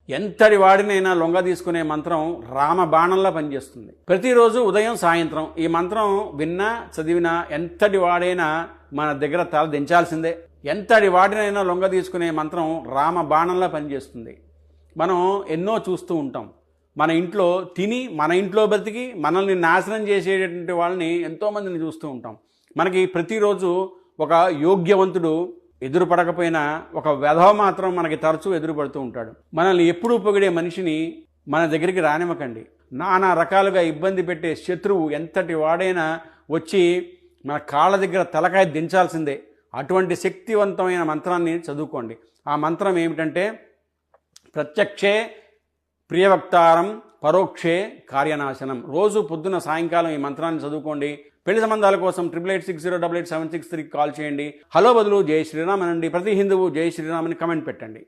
ఎంతటి వాడినైనా లొంగ తీసుకునే మంత్రం రామబాణంలా పనిచేస్తుంది. ప్రతిరోజు ఉదయం సాయంత్రం ఈ మంత్రం విన్నా చదివినా ఎంతటి వాడైనా మన దగ్గర తల దించాల్సిందే. ఎంతటి వాడినైనా లొంగ తీసుకునే మంత్రం రామబాణంలా పనిచేస్తుంది. మనం ఎన్నో చూస్తూ ఉంటాం. మన ఇంట్లో తిని మన ఇంట్లో బతికి మనల్ని నాశనం చేసేటటువంటి వాళ్ళని ఎంతోమందిని చూస్తూ ఉంటాం. మనకి ప్రతిరోజు ఒక యోగ్యవంతుడు ఎదురుపడకపోయినా ఒక వెధవ మాత్రం మనకి తరచూ ఎదురుపడుతూ ఉంటాడు. మనల్ని ఎప్పుడూ పొగిడే మనిషిని మన దగ్గరికి రానివ్వకండి. నానా రకాలుగా ఇబ్బంది పెట్టే శత్రువు ఎంతటి వాడైనా వచ్చి మన కాళ్ళ దగ్గర తలకాయ దించాల్సిందే. అటువంటి శక్తివంతమైన మంత్రాన్ని చదువుకోండి. ఆ మంత్రం ఏమిటంటే ప్రత్యక్షే ప్రియవక్తారం పరోక్షే కార్యనాశనం. రోజు పొద్దున సాయంకాలం ఈ మంత్రాన్ని చదువుకోండి. పెళ్లి సంబంధాల కోసం 8860887763 కాల్ చేయండి. హలో బదులు జై శ్రీరామ్ అనండి. ప్రతి హిందువు జై శ్రీరామ్ అని కమెంట్ పెట్టండి.